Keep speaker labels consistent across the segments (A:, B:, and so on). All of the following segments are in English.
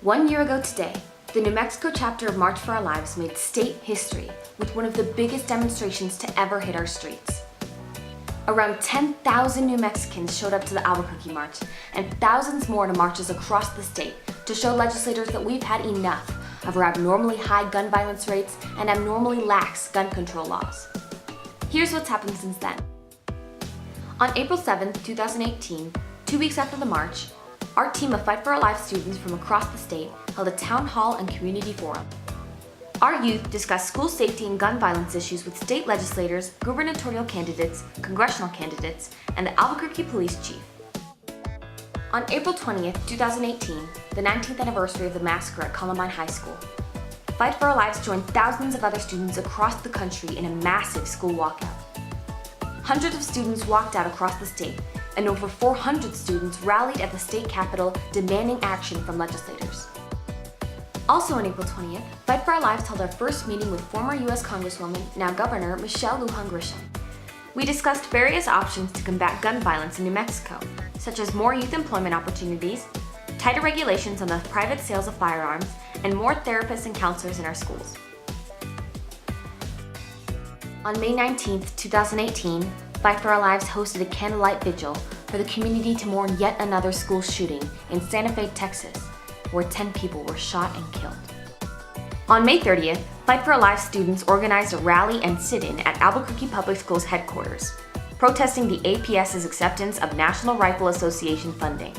A: 1 year ago today, the New Mexico chapter of March for Our Lives made state history with one of the biggest demonstrations to ever hit our streets. Around 10,000 New Mexicans showed up to the Albuquerque March, and thousands more to marches across the state to show legislators that we've had enough of our abnormally high gun violence rates and abnormally lax gun control laws. Here's what's happened since then. On April 7, 2018, 2 weeks after the march, our team of Fight for Our Lives students from across the state held a town hall and community forum. Our youth discussed school safety and gun violence issues with state legislators, gubernatorial candidates, congressional candidates, and the Albuquerque police chief. On April 20th, 2018, the 19th anniversary of the massacre at Columbine High School, Fight for Our Lives joined thousands of other students across the country in a massive school walkout. Hundreds of students walked out across the state, and over 400 students rallied at the state capitol demanding action from legislators. Also on April 20th, Fight for Our Lives held our first meeting with former U.S. Congresswoman, now Governor, Michelle Lujan Grisham. We discussed various options to combat gun violence in New Mexico, such as more youth employment opportunities, tighter regulations on the private sales of firearms, and more therapists and counselors in our schools. On May 19th, 2018, Fight for Our Lives hosted a candlelight vigil for the community to mourn yet another school shooting in Santa Fe, Texas, where 10 people were shot and killed. On May 30th, Fight for Our Lives students organized a rally and sit-in at Albuquerque Public Schools headquarters, protesting the APS's acceptance of National Rifle Association funding.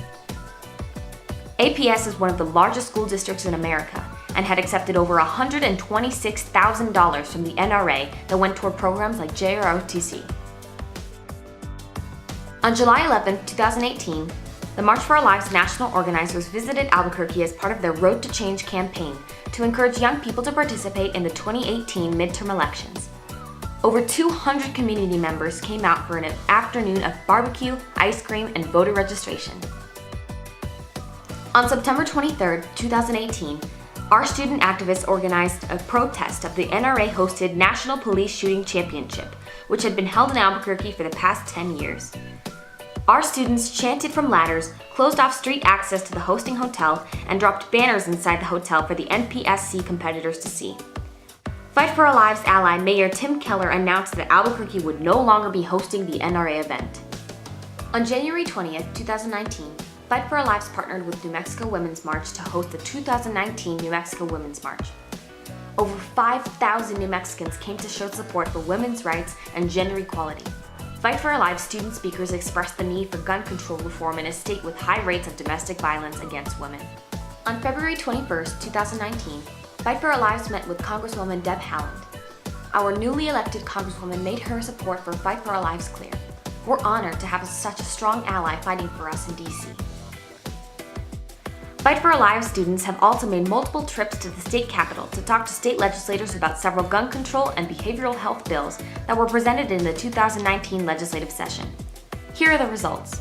A: APS is one of the largest school districts in America and had accepted over $126,000 from the NRA that went toward programs like JROTC. On July 11, 2018, the March for Our Lives national organizers visited Albuquerque as part of their Road to Change campaign to encourage young people to participate in the 2018 midterm elections. Over 200 community members came out for an afternoon of barbecue, ice cream, and voter registration. On September 23, 2018, our student activists organized a protest of the NRA-hosted National Police Shooting Championship, which had been held in Albuquerque for the past 10 years. Our students chanted from ladders, closed off street access to the hosting hotel, and dropped banners inside the hotel for the NPSC competitors to see. Fight for Our Lives ally Mayor Tim Keller announced that Albuquerque would no longer be hosting the NRA event. On January 20th, 2019, Fight for Our Lives partnered with New Mexico Women's March to host the 2019 New Mexico Women's March. Over 5,000 New Mexicans came to show support for women's rights and gender equality. Fight for Our Lives student speakers expressed the need for gun control reform in a state with high rates of domestic violence against women. On February 21st, 2019, Fight for Our Lives met with Congresswoman Deb Haaland. Our newly elected Congresswoman made her support for Fight for Our Lives clear. We're honored to have such a strong ally fighting for us in D.C. Fight for Our Lives students have also made multiple trips to the state capitol to talk to state legislators about several gun control and behavioral health bills that were presented in the 2019 legislative session. Here are the results.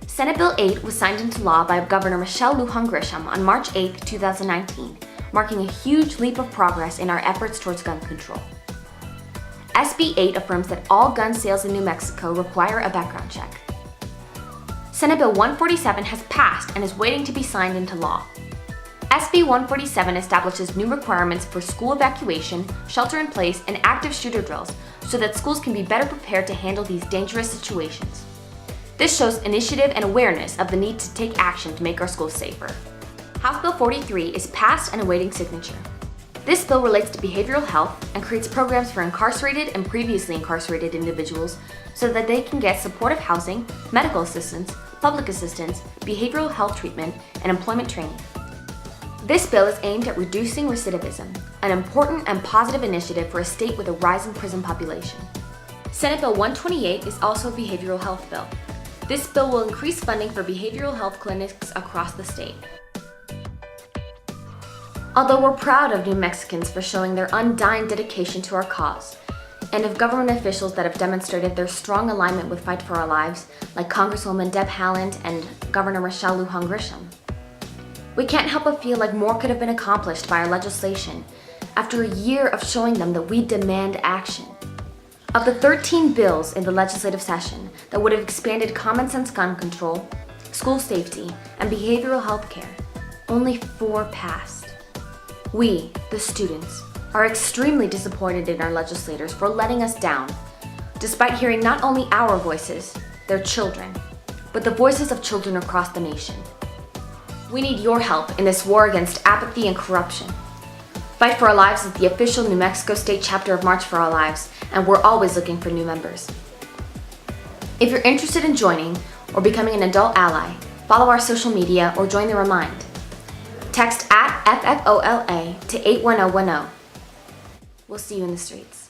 A: Senate Bill 8 was signed into law by Governor Michelle Lujan Grisham on March 8, 2019, marking a huge leap of progress in our efforts towards gun control. SB 8 affirms that all gun sales in New Mexico require a background check. Senate Bill 147 has passed and is waiting to be signed into law. SB 147 establishes new requirements for school evacuation, shelter-in-place, and active shooter drills so that schools can be better prepared to handle these dangerous situations. This shows initiative and awareness of the need to take action to make our schools safer. House Bill 43 is passed and awaiting signature. This bill relates to behavioral health and creates programs for incarcerated and previously incarcerated individuals so that they can get supportive housing, medical assistance, public assistance, behavioral health treatment, and employment training. This bill is aimed at reducing recidivism, an important and positive initiative for a state with a rising prison population. Senate Bill 128 is also a behavioral health bill. This bill will increase funding for behavioral health clinics across the state. Although we're proud of New Mexicans for showing their undying dedication to our cause, and of government officials that have demonstrated their strong alignment with Fight for Our Lives, like Congresswoman Deb Haaland and Governor Michelle Lujan Grisham, we can't help but feel like more could have been accomplished by our legislation after a year of showing them that we demand action. Of the 13 bills in the legislative session that would have expanded common sense gun control, school safety, and behavioral health care, only 4 passed. We, the students, are extremely disappointed in our legislators for letting us down, despite hearing not only our voices, their children, but the voices of children across the nation. We need your help in this war against apathy and corruption. Fight for Our Lives is the official New Mexico State chapter of March for Our Lives, and we're always looking for new members. If you're interested in joining or becoming an adult ally, follow our social media or join the Remind. Text @FFOLA to 81010. We'll see you in the streets.